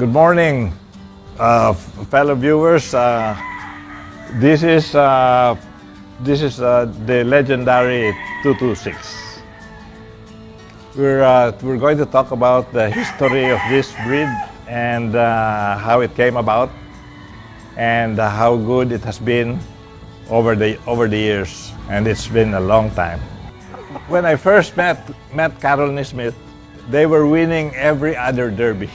Good morning, fellow viewers. This is the legendary 226. We're going to talk about the history of this breed and how it came about and how good it has been over the years, and it's been a long time. When I first met Carol Nismith, they were winning every other derby.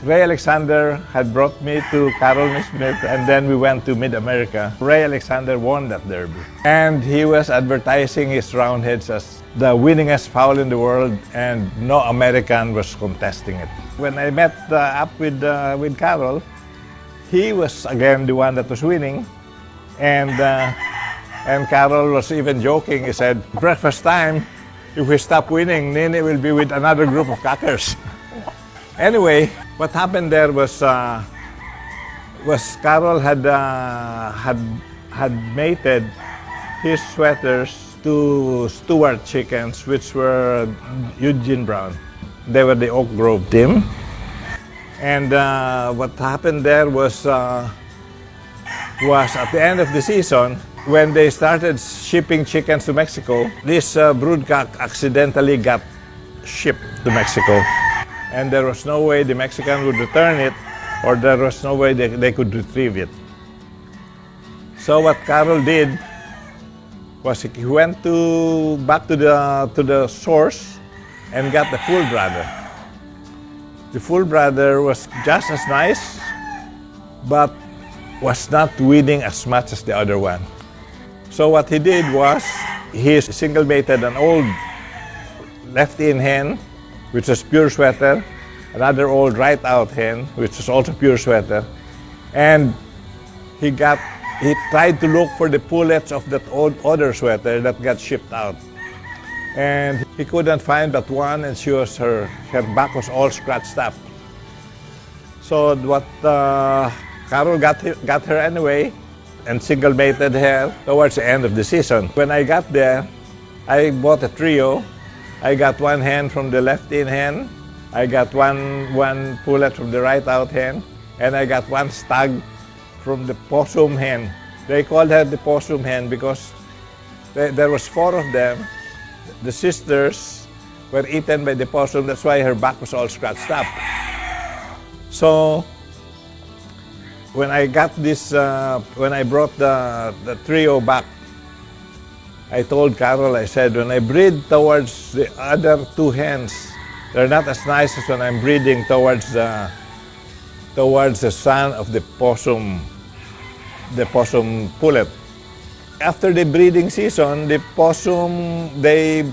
Ray Alexander had brought me to Carol Nismith, and then we went to Mid-America. Ray Alexander won that derby. And he was advertising his roundheads as the winningest fowl in the world, and no American was contesting it. When I met up with Carol, he was again the one that was winning. And Carol was even joking. He said, breakfast time, if we stop winning, Nene will be with another group of cockers. Anyway, what happened there was Carol had mated his sweaters to Stewart chickens, which were Eugene Brown. They were the Oak Grove team. And what happened there was at the end of the season, when they started shipping chickens to Mexico, this broodcock accidentally got shipped to Mexico. And there was no way the Mexican would return it, or there was no way they could retrieve it. So what Carol did was he went back to the source and got the full brother. The full brother was just as nice, but was not winning as much as the other one. So what he did was he single-mated an old left-in hen, which was pure sweater, another old right-out hen, which was also pure sweater, and he tried to look for the pullets of that old other sweater that got shipped out. And he couldn't find but one, and her back was all scratched up. So what Carol got her anyway, and single-mated her towards the end of the season. When I got there, I bought a trio. I got one hen from the left-in hen, I got one pullet from the right-out hen, and I got one stag from the Possum hen. They called her the Possum hen because there was 4 of them. The sisters were eaten by the possum, that's why her back was all scratched up. So when I got this, when I brought the trio back, I told Carol, I said, when I breed towards the other 2 hens, they're not as nice as when I'm breeding towards the son of the possum pullet. After the breeding season, the possum, they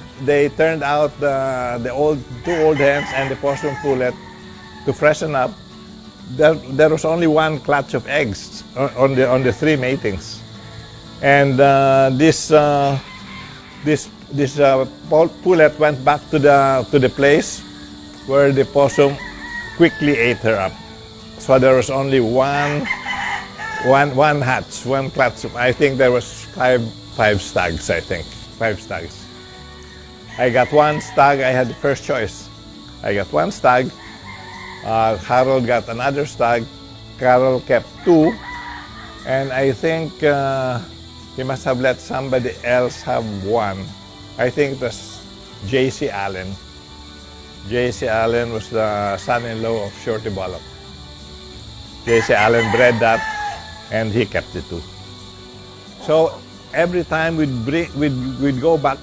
turned out the 2 old hens and the possum pullet to freshen up. There was only 1 clutch of eggs on the 3 matings. And this pullet went back to the place where the possum quickly ate her up. So there was only one hatch, 1 clutch. I think there was five stags. I think 5 stags. I got 1 stag. I had the first choice. I got 1 stag. Harold got another stag. Carol kept 2, and I think he must have let somebody else have 1. I think it was J.C. Allen. J.C. Allen was the son-in-law of Shorty Bullock. J.C. Allen bred that, and he kept it too. So every time we'd go back,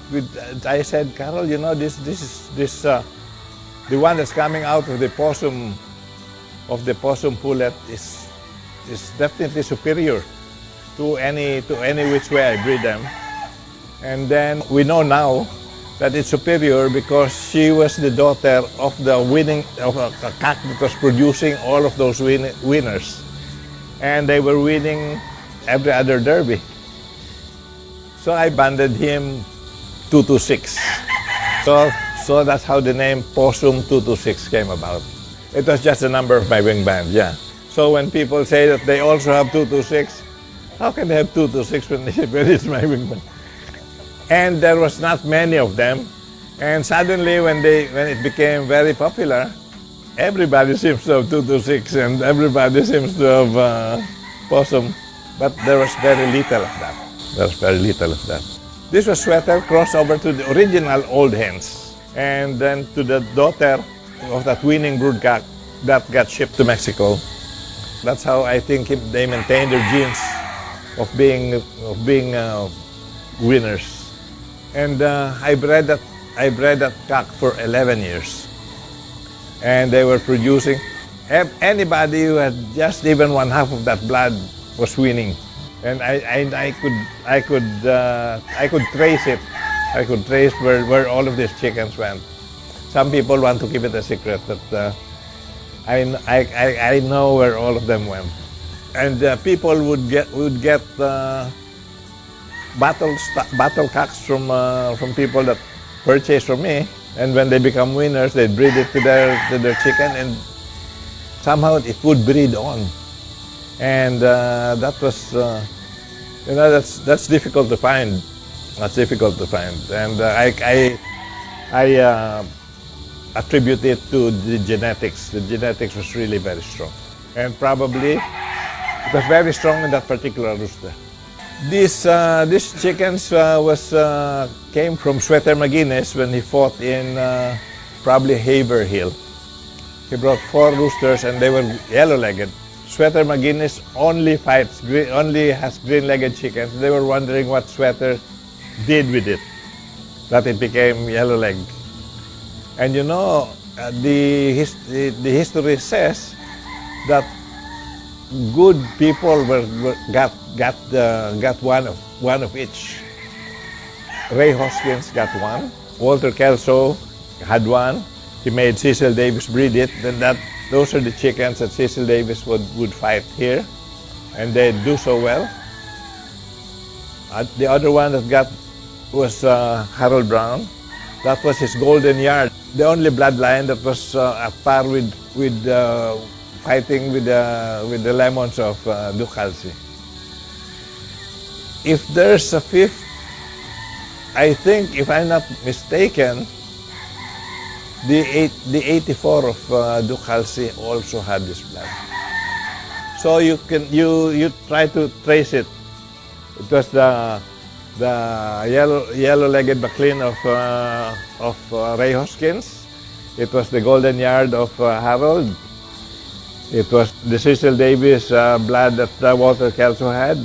I said, Carol, you know, this the one that's coming out of the possum pullet is definitely superior to any which way I breed them. And then we know now that it's superior because she was the daughter of a cock that was producing all of those winners. And they were winning every other derby. So I banded him 226. So that's how the name Possum 226 came about. It was just the number of my wing band, yeah. So when people say that they also have 226, how can they have 226 when it's my wing band? And there was not many of them. And suddenly when it became very popular, Everybody seems to have 226 and everybody seems to have Possum, but there was very little of that. This was sweater crossed over to the original old hens, and then to the daughter of that winning brood cock that got shipped to Mexico. That's how I think they maintained their genes of being winners. And I bred that cock for 11 years. And they were producing. Anybody who had just even one half of that blood was winning. And I could trace it. I could trace where all of these chickens went. Some people want to keep it a secret, but I know where all of them went. And people would get battle cocks from people that purchased from me. And when they become winners, they breed it to their chicken, and somehow it would breed on. And that was, that's difficult to find. That's difficult to find. And I attribute it to the genetics. The genetics was really very strong, and probably it was very strong in that particular rooster. These chickens came from Sweater McGuinness when he fought in probably Haverhill. He brought 4 roosters and they were yellow-legged. Sweater McGuinness only has green-legged chickens. They were wondering what Sweater did with it, that it became yellow-legged. And you know, the history says that good people got one of each. Ray Hoskins got one. Walter Kelso had one. He made Cecil Davis breed it. Then those are the chickens that Cecil Davis would fight here, and they do so well. The other one that got was Harold Brown. That was his golden yard. The only bloodline that was at par with fighting with the lemons of Duke Halsey. If there's a 5th, I think, if I'm not mistaken, the 84 of Duke Halsey also had this blood. So you try to trace it. It was the yellow-legged McLean of Ray Hoskins. It was the golden yard of Harold. It was the Cecil Davis blood that Walter Kelso had.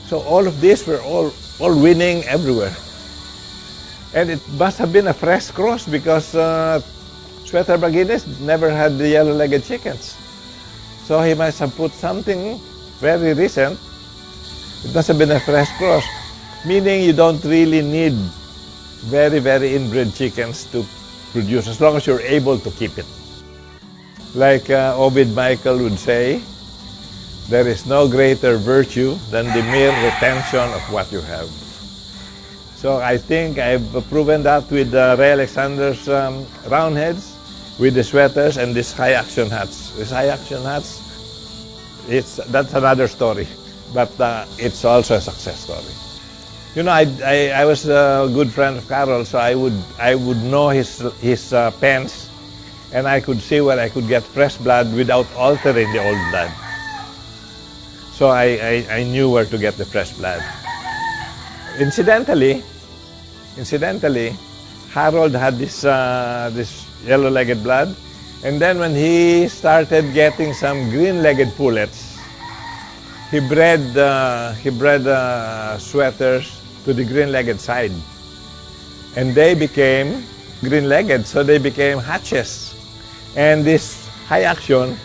So all of these were all winning everywhere. And it must have been a fresh cross because Sweater McGuinness never had the yellow-legged chickens. So he must have put something very recent. It must have been a fresh cross, meaning you don't really need very, very inbred chickens to produce as long as you're able to keep it. Like Ovid Michael would say, there is no greater virtue than the mere retention of what you have. So I think I've proven that with Ray Alexander's roundheads, with the sweaters, and these high-action hats. These high-action hats, that's another story, but it's also a success story. You know, I was a good friend of Carol, so I would know his pens, and I could see where I could get fresh blood without altering the old blood. So I knew where to get the fresh blood. Incidentally, Harold had this yellow-legged blood, and then when he started getting some green-legged pullets, he bred sweaters to the green-legged side, and they became green-legged, so they became hatches. And this high action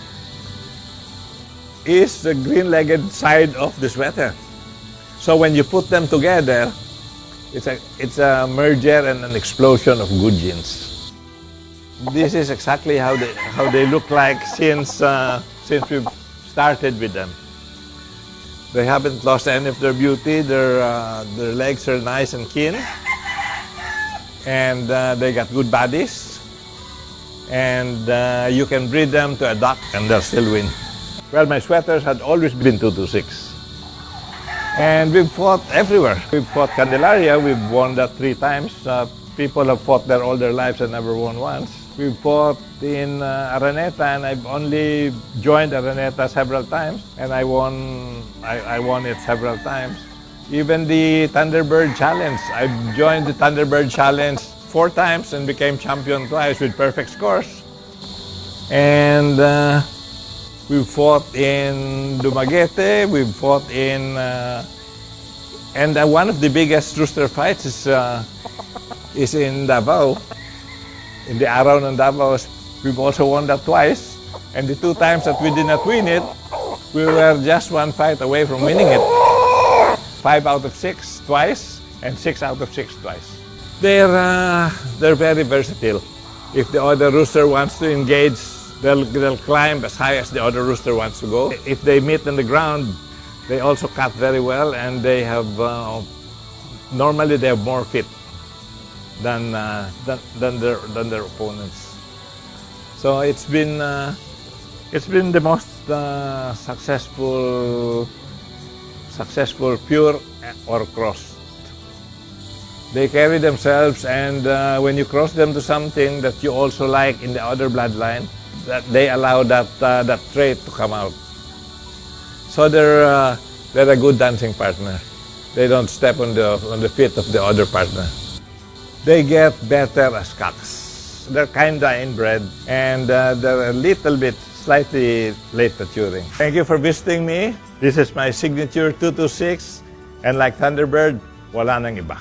is the green-legged side of the sweater. So when you put them together, it's a merger and an explosion of good genes. This is exactly how they look like since we've started with them. They haven't lost any of their beauty. Their legs are nice and keen, and they got good bodies. And you can breed them to a duck, and they'll still win. Well, my sweaters had always been 226. And we've fought everywhere. We've fought Candelaria. We've won that 3 times. People have fought there all their lives and never won once. We fought in Araneta, and I've only joined Araneta several times, and I won it several times. Even the Thunderbird Challenge, I've joined the Thunderbird Challenge 4 times and became champion twice with perfect scores. And we fought in Dumaguete, we fought in, and one of the biggest rooster fights is in Davao. In the Araw ng Davao, we've also won that twice. And the 2 times that we did not win it, we were just 1 fight away from winning it. 5 out of 6 twice, and 6 out of 6 twice. They're very versatile. If the other rooster wants to engage, they'll climb as high as the other rooster wants to go. If they meet on the ground, they also cut very well, and they have normally they have more feet than their opponents. So it's been the most successful pure or crossed. They carry themselves, and when you cross them to something that you also like in the other bloodline, that they allow that trait to come out. So they're a good dancing partner. They don't step on the feet of the other partner. They get better as cocks. They're kinda inbred, and they're a little bit slightly late maturing. Thank you for visiting me. This is my signature 226, and like Thunderbird, wala nang iba.